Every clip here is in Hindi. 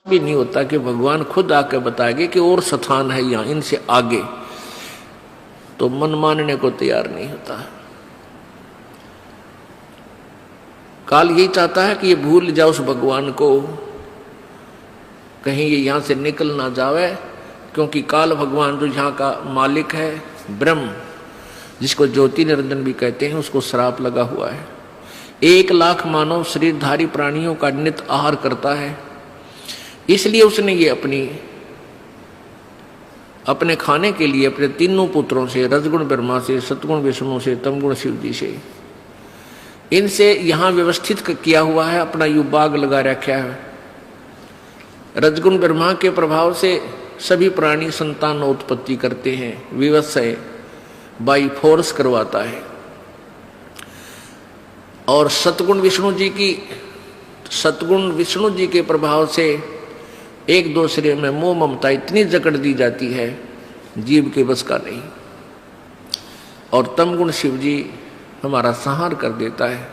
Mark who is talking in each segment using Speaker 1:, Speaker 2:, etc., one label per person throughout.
Speaker 1: भी नहीं होता कि भगवान खुद आके बताएंगे कि और स्थान है यहाँ इनसे आगे, तो मन मानने को तैयार नहीं होता। काल यही चाहता है कि ये भूल जाओ उस भगवान को, कहीं ये यहाँ से निकल ना जावे, क्योंकि काल भगवान जो यहाँ का मालिक है, ब्रह्म जिसको ज्योति निरंजन भी कहते हैं, उसको श्राप लगा हुआ है। 1 लाख मानव शरीरधारी प्राणियों का नित आहार करता है, इसलिए उसने ये अपने खाने के लिए अपने तीनों पुत्रों से, रजगुण ब्रह्मा से, सतगुण विष्णु से, तमगुण शिव जी से, इनसे यहाँ व्यवस्थित किया हुआ है, अपना यू बाग लगा रखा है। रजगुण ब्रह्मा के प्रभाव से सभी प्राणी संतान उत्पत्ति करते हैं, विवत्सय बाई फोर्स करवाता है। और सतगुण विष्णु जी के प्रभाव से एक दूसरे में मोह ममता इतनी जकड़ दी जाती है, जीव के बस का नहीं। और तमगुण शिव जी हमारा संहार कर देता है।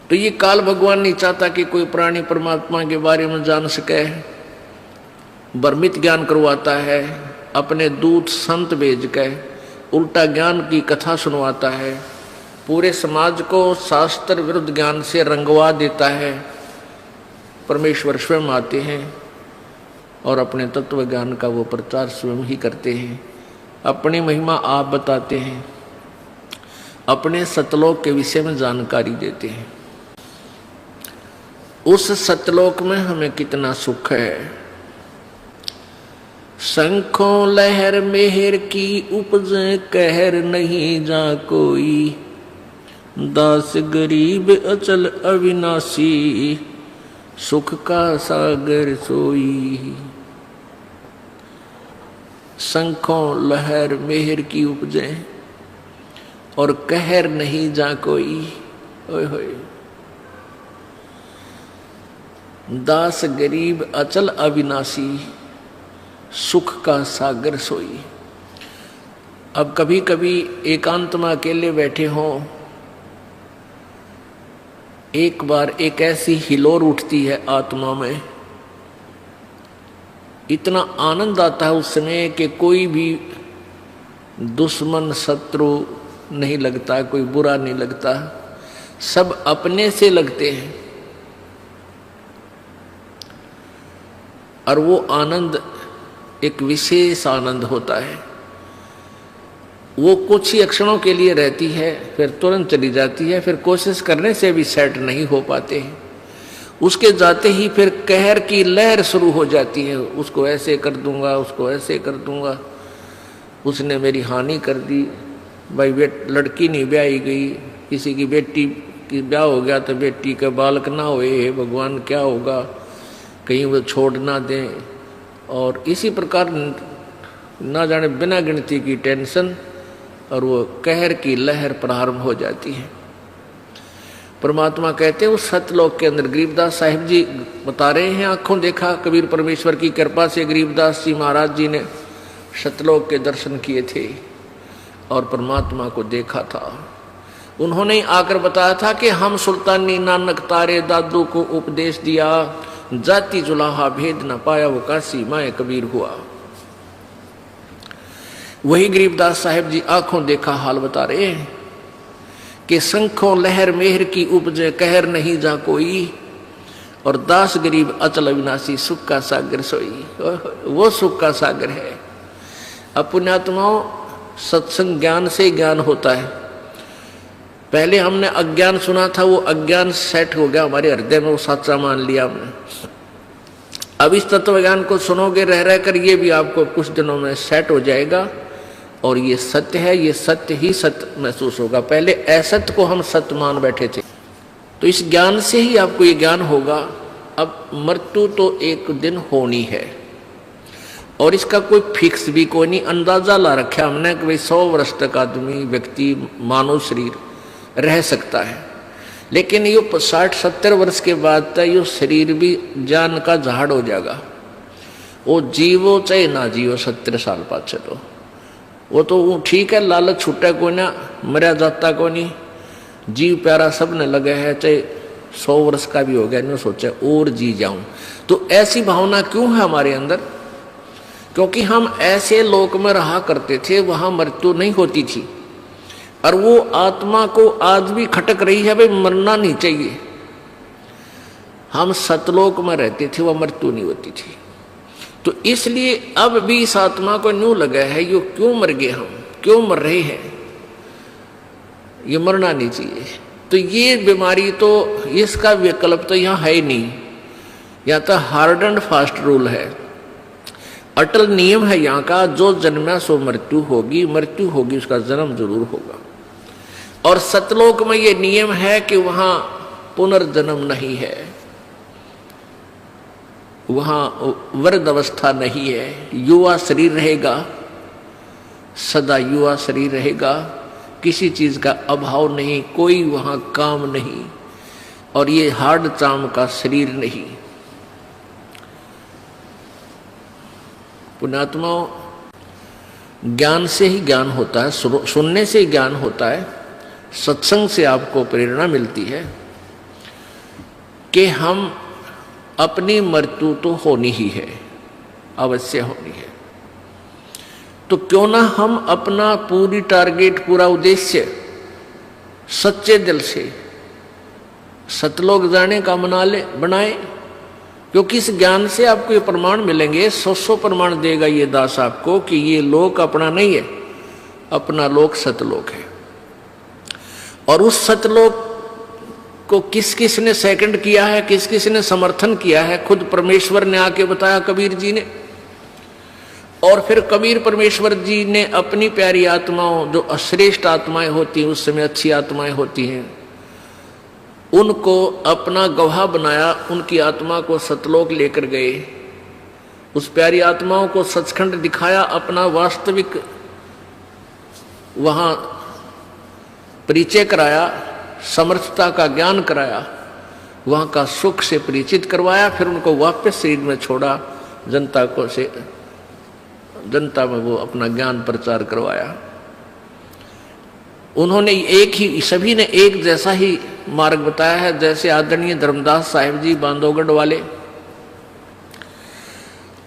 Speaker 1: तो ये काल भगवान नहीं चाहता कि कोई प्राणी परमात्मा के बारे में जान सके, भ्रमित ज्ञान करवाता है, अपने दूत संत भेज के उल्टा ज्ञान की कथा सुनवाता है, पूरे समाज को शास्त्र विरुद्ध ज्ञान से रंगवा देता है। परमेश्वर स्वयं आते हैं और अपने तत्व ज्ञान का वो प्रचार स्वयं ही करते हैं, अपनी महिमा आप बताते हैं, अपने सतलोक के विषय में जानकारी देते हैं। उस सतलोक में हमें कितना सुख है। शंखों लहर मेहर की उपजे कहर नहीं जा कोई, दास गरीब अचल अविनाशी सुख का सागर सोई। शंखों लहर मेहर की उपजे और कहर नहीं जा कोई, ओए होए। दास गरीब अचल अविनाशी सुख का सागर सोई। अब कभी कभी एकांत में अकेले बैठे हों, एक बार एक ऐसी हिलोर उठती है आत्मा में, इतना आनंद आता है उस समय कि कोई भी दुश्मन शत्रु नहीं लगता, कोई बुरा नहीं लगता, सब अपने से लगते हैं। और वो आनंद एक विशेष आनंद होता है। वो कुछ ही क्षणों के लिए रहती है, फिर तुरंत चली जाती है, फिर कोशिश करने से भी सेट नहीं हो पाते हैं। उसके जाते ही फिर कहर की लहर शुरू हो जाती है, उसको ऐसे कर दूंगा, उसको ऐसे कर दूंगा, उसने मेरी हानि कर दी। भाई लड़की नहीं ब्याही गई, किसी की बेटी की ब्याह हो गया तो बेटी के बालक ना हुए, भगवान क्या होगा, कहीं वो छोड़ ना दें। और इसी प्रकार ना जाने बिना गिनती की टेंशन और वो कहर की लहर प्रारंभ हो जाती है। परमात्मा कहते हैं उस सतलोक के अंदर, गरीबदास साहिब जी बता रहे हैं, आंखों देखा कबीर परमेश्वर की कृपा से गरीबदास जी महाराज जी ने सतलोक के दर्शन किए थे और परमात्मा को देखा था। उन्होंने आकर बताया था कि हम सुल्तानी नानक तारे दादू को उपदेश दिया, जाति जुलाहा भेद न पाया वो काशी माए कबीर हुआ। वही गरीबदास साहिब जी आंखों देखा हाल बता रहे हैं कि शंखों लहर मेहर की उपजे कहर नहीं जा कोई, और दास गरीब अचल अविनाशी सुख का सागर सोई। वो सुख का सागर है। अब पुण्यात्माओं, सत्संग ज्ञान से ज्ञान होता है। पहले हमने अज्ञान सुना था, वो अज्ञान सेट हो गया हमारे हृदय में, वो सच्चा मान लिया हमने। अब इस तत्व ज्ञान को सुनोगे रह रहकर, ये भी आपको कुछ दिनों में सेट हो जाएगा और ये सत्य है, ये सत्य ही सत्य महसूस होगा। पहले असत्य को हम सत्य मान बैठे थे, तो इस ज्ञान से ही आपको ये ज्ञान होगा। अब मृत्यु तो एक दिन होनी है और इसका कोई फिक्स भी कोई नहीं, अंदाजा ला रखा हमने कि भाई 100 वर्ष तक आदमी व्यक्ति मानव शरीर रह सकता है, लेकिन ये 60-70 वर्ष के बाद तक ये शरीर भी जान का झाड़ हो जाएगा। वो जीवो चाहे ना जीवो 70 साल पाछे, तो वो तो ठीक है, लालच छूटा कोई ना, मर्या जाता को नहीं, जीव प्यारा सब ने लगे है, चाहे 100 वर्ष का भी हो गया, नहीं सोचा और जी जाऊं। तो ऐसी भावना क्यों है हमारे अंदर? क्योंकि हम ऐसे लोक में रहा करते थे, वहां मृत्यु नहीं होती थी, और वो आत्मा को आज भी खटक रही है, भाई मरना नहीं चाहिए। हम सतलोक में रहते थे, वह मृत्यु नहीं होती थी। तो इसलिए अब भी इस आत्मा को न्यू लगा है, ये क्यों मर गए, हम क्यों मर रहे हैं, ये मरना नहीं चाहिए। तो ये बीमारी तो, इसका विकल्प तो यहाँ है ही नहीं। यहाँ तो हार्ड एंड फास्ट रूल है, अटल नियम है यहाँ का, जो जन्मा सो मृत्यु होगी, मृत्यु होगी उसका जन्म जरूर होगा। और सतलोक में ये नियम है कि वहां पुनर्जन्म नहीं है, वहां वृद्ध अवस्था नहीं है, युवा शरीर रहेगा, सदा युवा शरीर रहेगा, किसी चीज का अभाव नहीं, कोई वहां काम नहीं, और ये हार्ड चाम का शरीर नहीं। पुण्यात्माओं, ज्ञान से ही ज्ञान होता है, सुनने से ही ज्ञान होता है, सत्संग से आपको प्रेरणा मिलती है कि हम अपनी मृत्यु तो होनी ही है, अवश्य होनी है। तो क्यों ना हम अपना पूरी टारगेट, पूरा उद्देश्य सच्चे दिल से सतलोक जाने का बनाए, क्योंकि इस ज्ञान से आपको ये प्रमाण मिलेंगे, 100 प्रमाण देगा ये दास आपको कि ये लोक अपना नहीं है, अपना लोक सतलोक है। और उस सतलोक को किस किस ने सेकंड किया है, किस किस ने समर्थन किया है, खुद परमेश्वर ने आके बताया, कबीर जी ने। और फिर कबीर परमेश्वर जी ने अपनी प्यारी आत्माओं, जो अश्रेष्ठ आत्माएं होती हैं, उस समय अच्छी आत्माएं होती हैं, उनको अपना गवाह बनाया, उनकी आत्मा को सतलोक लेकर गए, उस प्यारी आत्माओं को सचखंड दिखाया, अपना वास्तविक वहां परिचय कराया, समर्थता का ज्ञान कराया, वहां का सुख से परिचित करवाया, फिर उनको वापस शरीर में छोड़ा, जनता में वो अपना ज्ञान प्रचार करवाया। उन्होंने एक ही, सभी ने एक जैसा ही मार्ग बताया है, जैसे आदरणीय धर्मदास साहिब जी बांधवगढ़ वाले,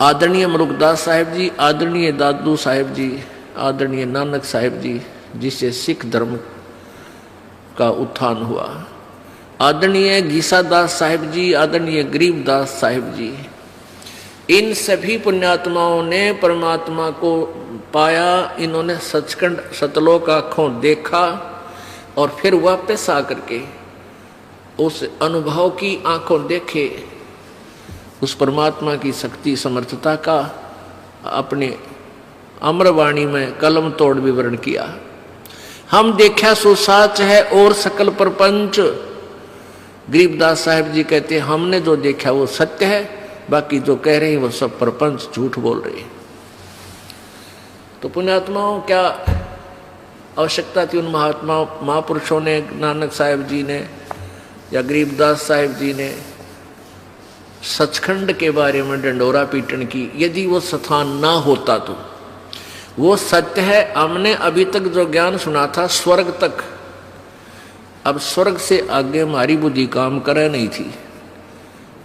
Speaker 1: आदरणीय मुरुगदास साहिब जी, आदरणीय दादू साहिब जी, आदरणीय नानक साहिब जी, जिससे सिख धर्म का उत्थान हुआ, आदरणीय गीसादास साहिब जी, आदरणीय गरीबदास साहिब जी, इन सभी पुण्यात्माओं ने परमात्मा को पाया। इन्होंने सचखंड सतलोक आंखों देखा, और फिर वापस आकर के उस अनुभव की आंखों देखे, उस परमात्मा की शक्ति समर्थता का अपने अमरवाणी में कलम तोड़ विवरण किया। हम देखा सो साच है और सकल प्रपंच, गरीबदास साहिब जी कहते हैं हमने जो देखा वो सत्य है, बाकी जो कह रहे हैं वो सब प्रपंच झूठ बोल रहे हैं। तो पुण्यात्माओं, क्या आवश्यकता थी उन महापुरुषों ने, नानक साहिब जी ने या गरीबदास साहिब जी ने सचखंड के बारे में डंडोरा पीटन की? यदि वो स्थान ना होता तो वो सत्य है। हमने अभी तक जो ज्ञान सुना था स्वर्ग तक, अब स्वर्ग से आगे हमारी बुद्धि काम करे नहीं थी।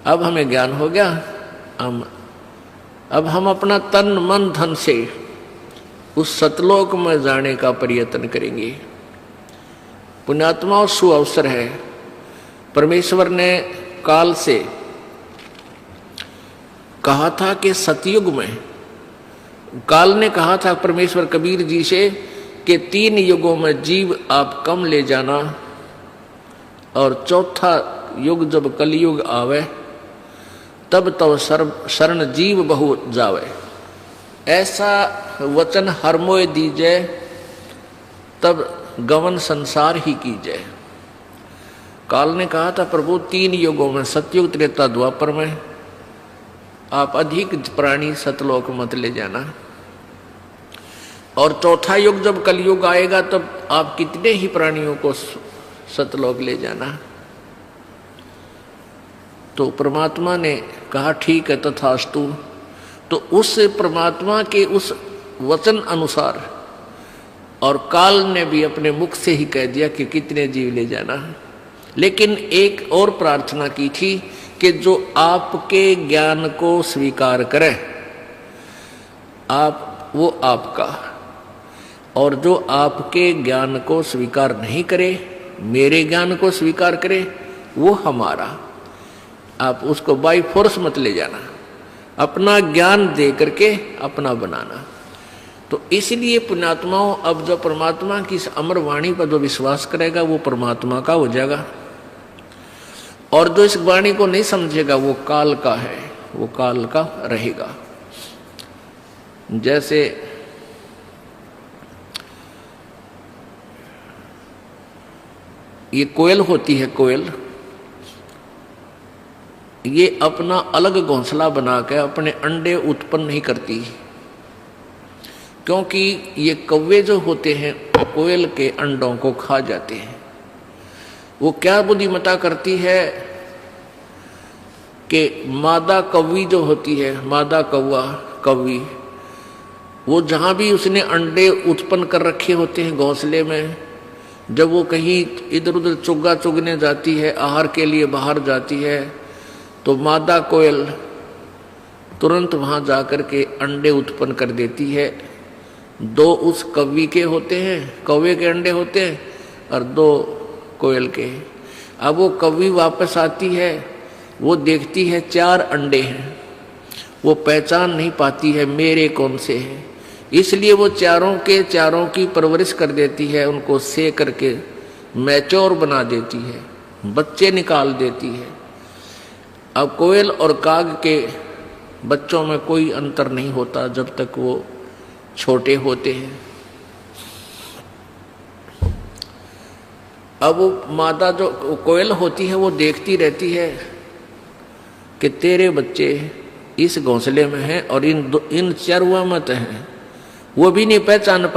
Speaker 1: अब हमें ज्ञान हो गया, अब हम अपना तन मन धन से उस सतलोक में जाने का प्रयत्न करेंगे। पुण्यात्माओं, सु अवसर है। परमेश्वर ने काल से कहा था कि सतयुग में, काल ने कहा था परमेश्वर कबीर जी से कि 3 युगों में जीव आप कम ले जाना, और चौथा युग जब कलयुग आवे तब तब शरण जीव बहु जावे। ऐसा वचन हर मोय दीजे, तब गवन संसार ही कीजिए। काल ने कहा था प्रभु 3 युगों में, सतयुग त्रेता द्वापर में, आप अधिक प्राणी सतलोक मत ले जाना, और चौथा युग जब कलयुग आएगा तब आप कितने ही प्राणियों को सतलोक ले जाना। तो परमात्मा ने कहा ठीक है तथास्तु। तो उस परमात्मा के उस वचन अनुसार, और काल ने भी अपने मुख से ही कह दिया कि कितने जीव ले जाना। लेकिन एक और प्रार्थना की थी कि जो आपके ज्ञान को स्वीकार करे आप, वो आपका, और जो आपके ज्ञान को स्वीकार नहीं करे, मेरे ज्ञान को स्वीकार करे, वो हमारा। आप उसको बाई फोर्स मत ले जाना, अपना ज्ञान दे करके अपना बनाना। तो इसलिए पुण्यात्माओं, अब जो परमात्मा की इस अमर वाणी पर जो विश्वास करेगा वो परमात्मा का हो जाएगा, और जो इस वाणी को नहीं समझेगा वो काल का है, वो काल का रहेगा। जैसे ये कोयल होती है, कोयल ये अपना अलग घोंसला बना के अपने अंडे उत्पन्न नहीं करती, क्योंकि ये कौवे जो होते हैं कोयल के अंडों को खा जाते हैं। वो क्या बुद्धिमत्ता करती है कि मादा कौवी जो होती है, मादा कौवा कौवी, वो जहां भी उसने अंडे उत्पन्न कर रखे होते हैं घोंसले में, जब वो कहीं इधर उधर चुग्गा चुगने जाती है, आहार के लिए बाहर जाती है, तो मादा कोयल तुरंत वहां जाकर के अंडे उत्पन्न कर देती है। 2 उस कौवी के होते हैं, कौवे के अंडे होते हैं, और 2 कोयल के। अब वो कौवी वापस आती है, वो देखती है 4 अंडे हैं, वो पहचान नहीं पाती है मेरे कौन से हैं, इसलिए वो चारों की परवरिश कर देती है, उनको से करके मैच्योर बना देती है, बच्चे निकाल देती है। अब कोयल और काग के बच्चों में कोई अंतर नहीं होता जब तक वो छोटे होते हैं। अब वो मादा जो कोयल होती है वो देखती रहती है कि तेरे बच्चे इस घोंसले में हैं और इन चरवा मत हैं, वो भी नहीं पहचान पाते।